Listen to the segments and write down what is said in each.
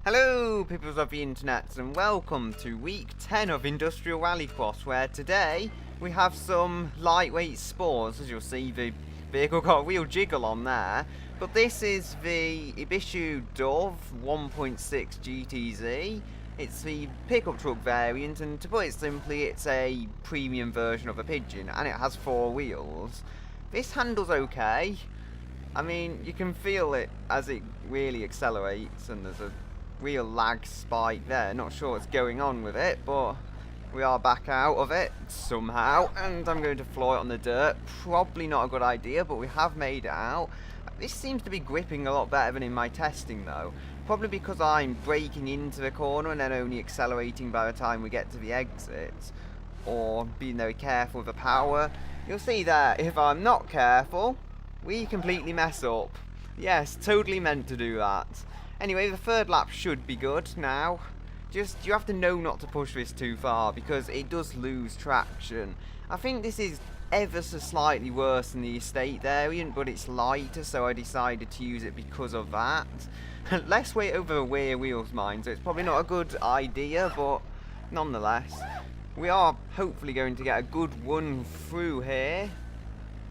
Hello peoples of the internet and welcome to week 10 of Industrial Rallycross, where today we have some lightweight sports. As you'll see, the vehicle got a real jiggle on there, but this is the Ibishu Dove 1.6 GTZ. It's the pickup truck variant, and to put it simply, it's a premium version of a Pigeon, and it has 4 wheels. This handles okay. I mean, you can feel it as it really accelerates, and there's a real lag spike there. Not sure what's going on with it, but we are back out of it somehow, and I'm going to floor it on the dirt. Probably not a good idea, but we have made it out. This seems to be gripping a lot better than in my testing though, probably because I'm braking into the corner and then only accelerating by the time we get to the exit, or being very careful with the power. You'll see that if I'm not careful, we completely mess up. Yes, totally meant to do that. Anyway, the third lap should be good now. Just, you have to know not to push this too far because it does lose traction. I think this is ever so slightly worse than the estate variant, but it's lighter, so I decided to use it because of that. Less weight over the rear wheels, mind, so it's probably not a good idea, but nonetheless. We are hopefully going to get a good run through here,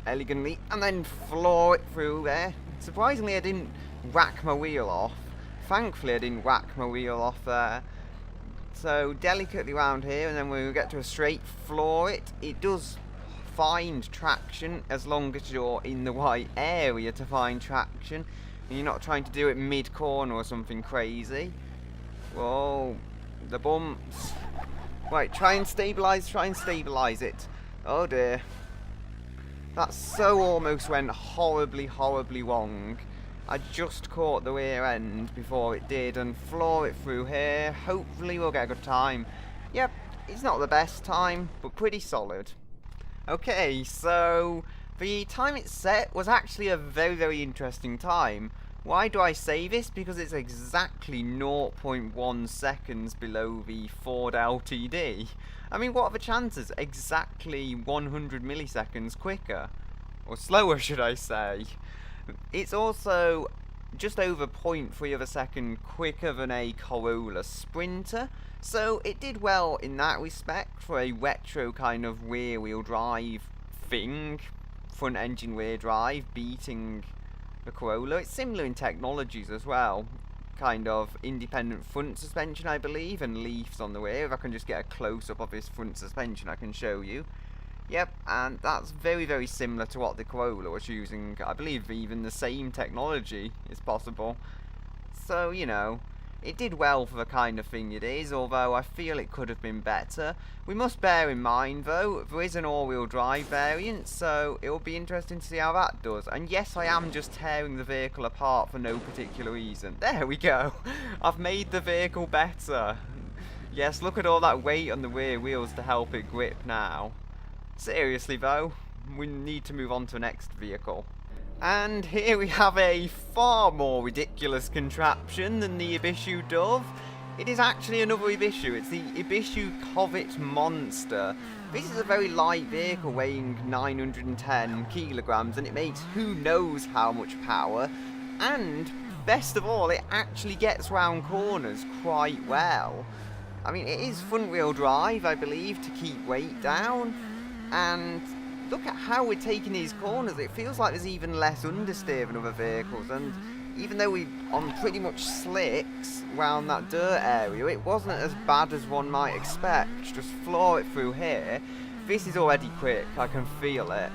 elegantly, and then floor it through there. Surprisingly, I didn't whack my wheel off. Thankfully I didn't whack my wheel off there. So delicately round here, and then when we get to a straight, floor it. It does find traction as long as you're in the right area to find traction and you're not trying to do it mid-corner or something crazy. Whoa, the bumps. Right, try and stabilise it. Oh dear. That so almost went horribly wrong. I just caught the rear end before it did, and floor it through here. Hopefully we'll get a good time. Yep, it's not the best time, but pretty solid. Okay, so the time it set was actually a very interesting time. Why do I say this? Because it's exactly 0.1 seconds below the Ford LTD. I mean, what are the chances? Exactly 100 milliseconds quicker. Or slower, should I say. It's also just over 0.3 of a second quicker than a Corolla Sprinter, so it did well in that respect for a retro kind of rear-wheel drive thing, front engine rear drive, beating the Corolla. It's similar in technologies as well, kind of independent front suspension I believe, and leaves on the rear. If I can just get a close-up of this front suspension I can show you. Yep, and that's very similar to what the Corolla was using. I believe even the same technology is possible. So, you know, it did well for the kind of thing it is, although I feel it could have been better. We must bear in mind, though, there is an all-wheel drive variant, so it will be interesting to see how that does. And yes, I am just tearing the vehicle apart for no particular reason. There we go. I've made the vehicle better. Yes, look at all that weight on the rear wheels to help it grip now. Seriously though, we need to move on to the next vehicle. And here we have a far more ridiculous contraption than the Ibishu Dove. It is actually another Ibishu. It's the Ibishu Covet Monster. This is a very light vehicle weighing 910 kilograms, and it makes who knows how much power. And best of all, it actually gets round corners quite well. I mean, it is front wheel drive, I believe, to keep weight down. And look at how we're taking these corners. It feels like there's even less understeer than other vehicles, and even though we're on pretty much slicks around that dirt area, it wasn't as bad as one might expect. Just floor it through here. This is already quick, I can feel it.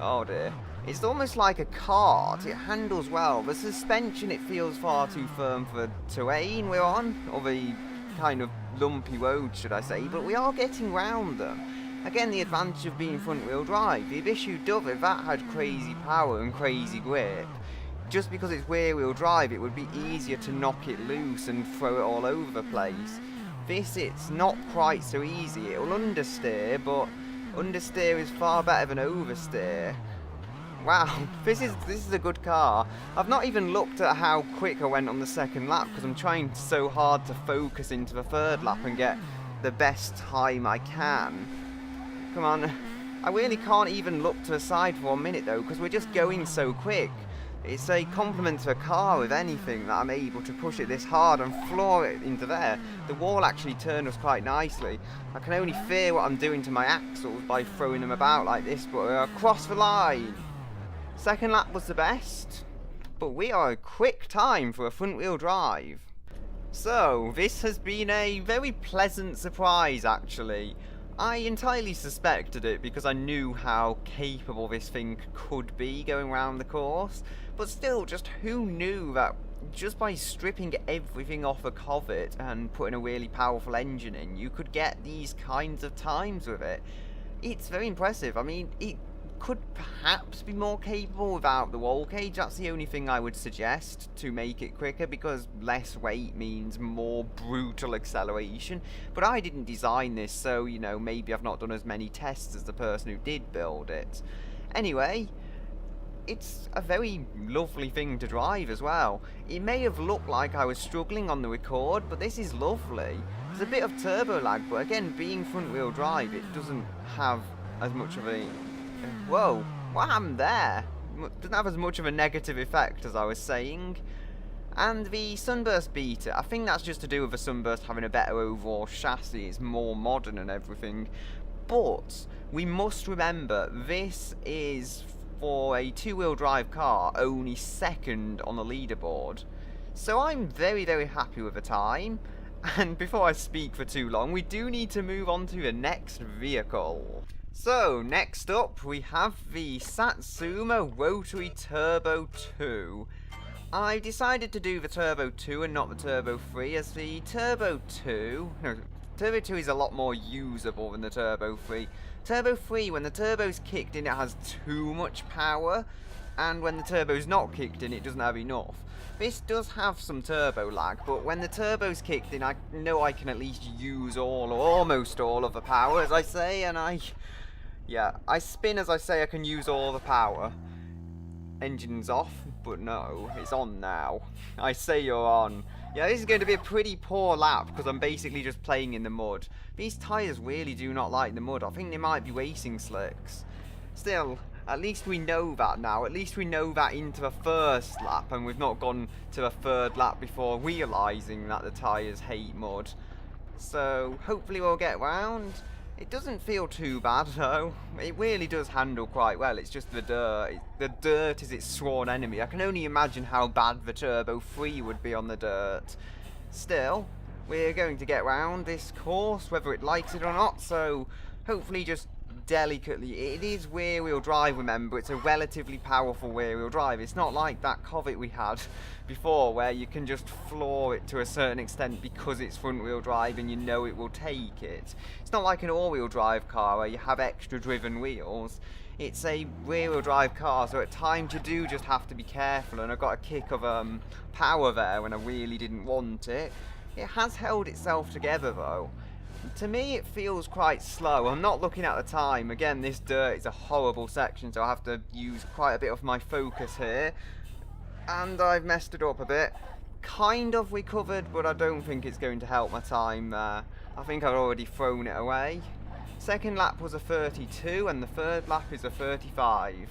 Oh dear. It's almost like a cart. It handles well. The suspension, it feels far too firm for the terrain we're on, or the kind of lumpy road, should I say, but we are getting round them. Again, the advantage of being front-wheel drive. The Ibishu Dove, if that had crazy power and crazy grip, just because it's rear-wheel drive, it would be easier to knock it loose and throw it all over the place. This, it's not quite so easy. It'll understeer, but understeer is far better than oversteer. Wow, this is a good car. I've not even looked at how quick I went on the second lap because I'm trying so hard to focus into the third lap and get the best time I can. Come on. I really can't even look to the side for 1 minute though, because we're just going so quick. It's a compliment to a car, if anything, that I'm able to push it this hard and floor it into there. The wall actually turned us quite nicely. I can only fear what I'm doing to my axles by throwing them about like this, but we're across the line. Second lap was the best, but we are a quick time for a front wheel drive. So, this has been a very pleasant surprise actually. I entirely suspected it because I knew how capable this thing could be going around the course, but still, just who knew that just by stripping everything off a Covet and putting a really powerful engine in, you could get these kinds of times with it. It's very impressive. I mean, it could perhaps be more capable without the roll cage. That's the only thing I would suggest to make it quicker, because less weight means more brutal acceleration. But I didn't design this, so, you know, maybe I've not done as many tests as the person who did build it. Anyway, it's a very lovely thing to drive as well. It may have looked like I was struggling on the record, but this is lovely. There's a bit of turbo lag, but again, being front wheel drive, it doesn't have as much of a... Whoa, what happened there? Doesn't have as much of a negative effect as I was saying. And the Sunburst beat it. I think that's just to do with the Sunburst having a better overall chassis. It's more modern and everything. But we must remember, this is, for a two-wheel drive car, only second on the leaderboard. So I'm very, very happy with the time. And before I speak for too long, we do need to move on to the next vehicle. So, next up, we have the Satsuma Rotary Turbo 2. I decided to do the Turbo 2 and not the Turbo 3, as the Turbo 2... No, Turbo 2 is a lot more usable than the Turbo 3. Turbo 3, when the turbo's kicked in, it has too much power, and when the turbo's not kicked in, it doesn't have enough. This does have some turbo lag, but when the turbo's kicked in, I know I can at least use all, or almost all, of the power, as I say, and yeah, I spin as I say I can use all the power. Engine's off, but no, it's on now. I say you're on. Yeah, this is going to be a pretty poor lap because I'm basically just playing in the mud. These tyres really do not like the mud. I think they might be racing slicks. Still, at least we know that now. At least we know that into the first lap, and we've not gone to the third lap before realising that the tyres hate mud. So, hopefully we'll get round. It doesn't feel too bad though. It really does handle quite well. It's just the dirt. The dirt is its sworn enemy. I can only imagine how bad the Turbo 3 would be on the dirt. Still, we're going to get round this course, whether it likes it or not, so hopefully just delicately. It is rear-wheel drive, remember. It's a relatively powerful rear-wheel drive. It's not like that Covet we had before, where you can just floor it to a certain extent because it's front-wheel drive and you know it will take it. It's not like an all-wheel drive car where you have extra driven wheels. It's a rear-wheel drive car, so at times you do just have to be careful, and I got a kick of power there when I really didn't want it. It has held itself together though. To me, it feels quite slow. I'm not looking at the time. Again, this dirt is a horrible section, so I have to use quite a bit of my focus here. And I've messed it up a bit. Kind of recovered, but I don't think it's going to help my time there. I think I've already thrown it away. Second lap was a 32, and the third lap is a 35.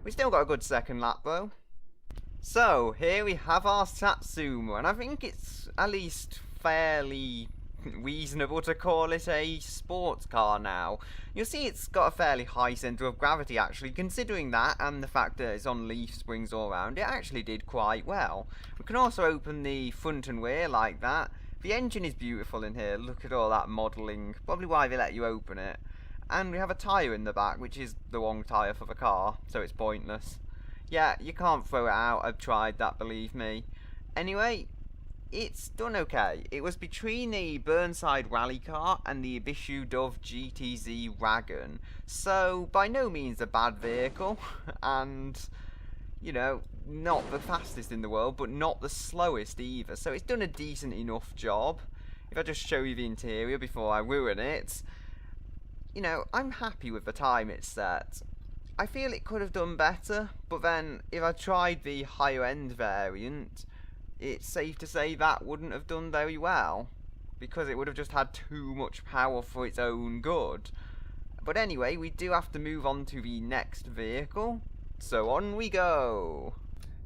We still got a good second lap, though. So, here we have our Satsuma, and I think it's at least fairly reasonable to call it a sports car now. You'll see it's got a fairly high centre of gravity actually, considering that and the fact that it's on leaf springs all around. It actually did quite well. We can also open the front and rear like that. The engine is beautiful in here. Look at all that modelling, probably why they let you open it. And we have a tyre in the back, which is the wrong tyre for the car, so it's pointless. Yeah, you can't throw it out. I've tried that, believe me. Anyway, it's done okay. It was between the Burnside Rally car and the Ibishu Dove GTZ wagon, so by no means a bad vehicle, and, you know, not the fastest in the world, but not the slowest either, so it's done a decent enough job. If I just show you the interior before I ruin it, you know, I'm happy with the time it's set. I feel it could have done better, but then if I tried the higher end variant, it's safe to say that wouldn't have done very well, because it would have just had too much power for its own good. But anyway, we do have to move on to the next vehicle, so on we go.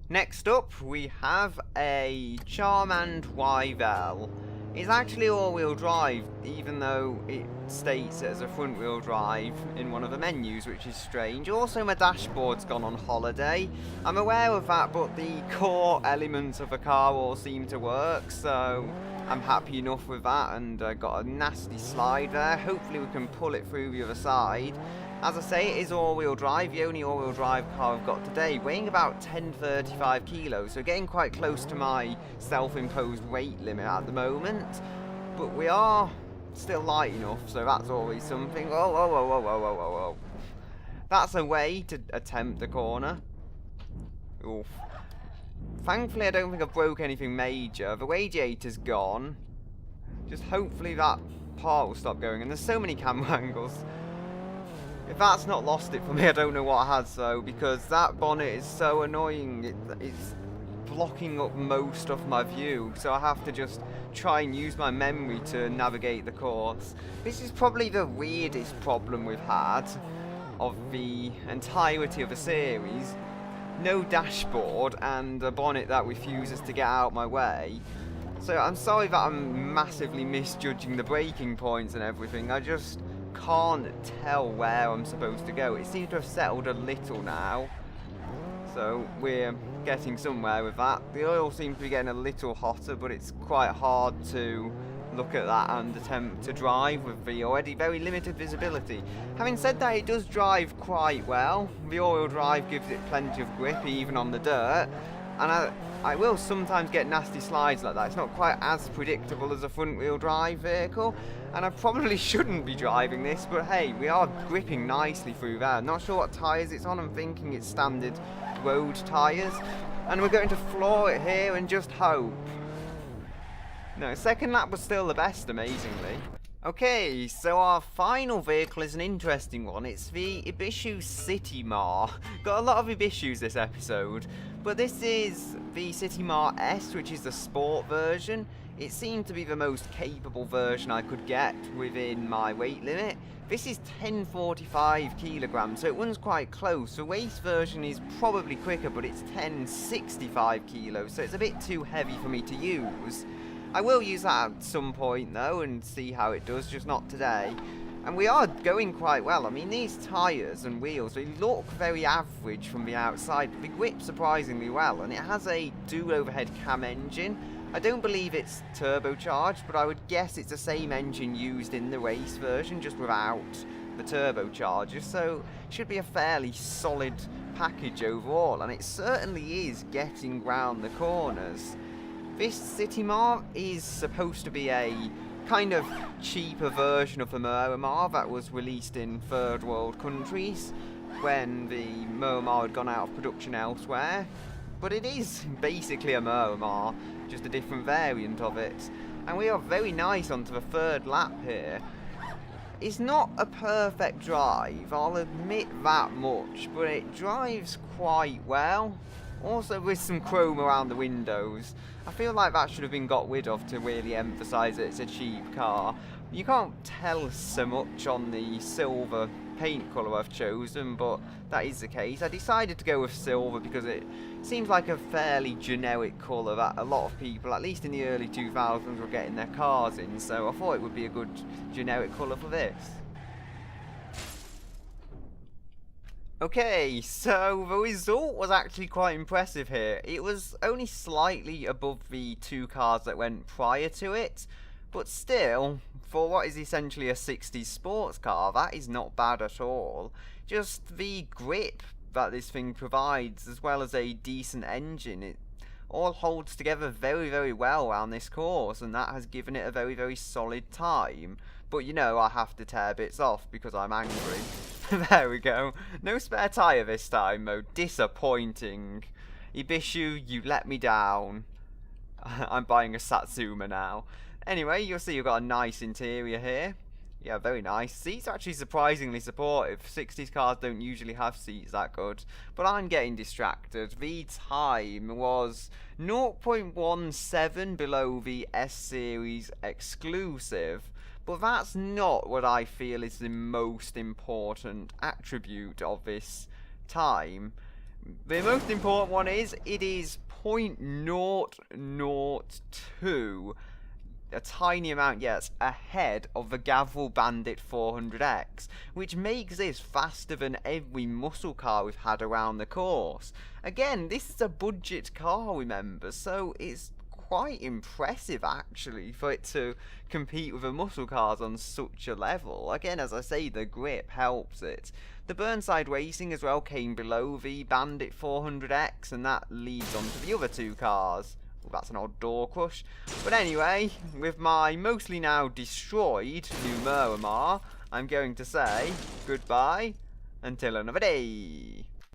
Next up, we have a Charmand Wyvell. It's actually all-wheel drive, even though it states it as a front-wheel drive in one of the menus, which is strange. Also, my dashboard's gone on holiday. I'm aware of that, but the core elements of the car all seem to work, so I'm happy enough with that, and got a nasty slide there. Hopefully we can pull it through the other side. As I say, it is all-wheel drive, the only all-wheel drive car I've got today, weighing about 1035 kilos, so getting quite close to my self-imposed weight limit at the moment. But we are still light enough, so that's always something. Oh, whoa, whoa, whoa, whoa, whoa, whoa, whoa. That's a way to attempt the corner. Oof. Thankfully, I don't think I broke anything major. The radiator's gone. Just hopefully that part will stop going, and there's so many camera angles. If that's not lost it for me, I don't know what has though, because that bonnet is so annoying. It's blocking up most of my view, so I have to just try and use my memory to navigate the course. This is probably the weirdest problem we've had of the entirety of the series. No dashboard and a bonnet that refuses to get out my way. So I'm sorry that I'm massively misjudging the braking points and everything. I just can't tell where I'm supposed to go. It seems to have settled a little now, so we're getting somewhere with that. The oil seems to be getting a little hotter, but it's quite hard to look at that and attempt to drive with the already very limited visibility. Having said that, it does drive quite well. The all-wheel drive gives it plenty of grip even on the dirt, and I will sometimes get nasty slides like that. It's not quite as predictable as a front-wheel drive vehicle, and I probably shouldn't be driving this, but hey, we are gripping nicely through there. Not sure what tyres it's on. I'm thinking it's standard road tyres, and we're going to floor it here and just hope. No, second lap was still the best, amazingly. Okay, so our final vehicle is an interesting one. It's the Ibishu City Mar. Got a lot of Ibishus this episode, but this is the City Mar S, which is the sport version. It seemed to be the most capable version I could get within my weight limit. This is 1045 kilograms, so it runs quite close. The race version is probably quicker, but it's 1065 kilos, so it's a bit too heavy for me to use. I will use that at some point though and see how it does, just not today. And we are going quite well. I mean, these tyres and wheels, they look very average from the outside, but they grip surprisingly well, and it has a dual overhead cam engine. I don't believe it's turbocharged, but I would guess it's the same engine used in the race version, just without the turbocharger, so it should be a fairly solid package overall, and it certainly is getting round the corners. This City Mar is supposed to be a kind of cheaper version of the Miramar that was released in third world countries when the Miramar had gone out of production elsewhere. But it is basically a Miramar, just a different variant of it. And we are very nice onto the third lap here. It's not a perfect drive, I'll admit that much, but it drives quite well. Also with some chrome around the windows. I feel like that should have been got rid of to really emphasise that it's a cheap car. You can't tell so much on the silver paint colour I've chosen, but that is the case. I decided to go with silver because it seems like a fairly generic colour that a lot of people, at least in the early 2000s, were getting their cars in, so I thought it would be a good generic colour for this. Okay, so the result was actually quite impressive here. It was only slightly above the two cars that went prior to it, but still, for what is essentially a 60s sports car, that is not bad at all. Just the grip that this thing provides, as well as a decent engine, it all holds together very, very well around this course, and that has given it a very, very solid time. But you know, I have to tear bits off because I'm angry. There we go. No spare tyre this time, though. Disappointing. Ibishu, you let me down. I'm buying a Satsuma now. Anyway, you'll see you've got a nice interior here. Yeah, very nice. Seats are actually surprisingly supportive. 60s cars don't usually have seats that good. But I'm getting distracted. The time was 0.17 below the S-Series exclusive. But that's not what I feel is the most important attribute of this time. The most important one is, it is 0.002, a tiny amount, yes, ahead of the Gavril Bandit 400X, which makes this faster than every muscle car we've had around the course. Again, this is a budget car, remember, so it's quite impressive actually for it to compete with the muscle cars on such a level. Again, as I say, the grip helps it. The Burnside Racing as well came below the Bandit 400X, and that leads on to the other two cars. Well, that's an odd door crush. But anyway, with my mostly now destroyed new Miramar, I'm going to say goodbye until another day.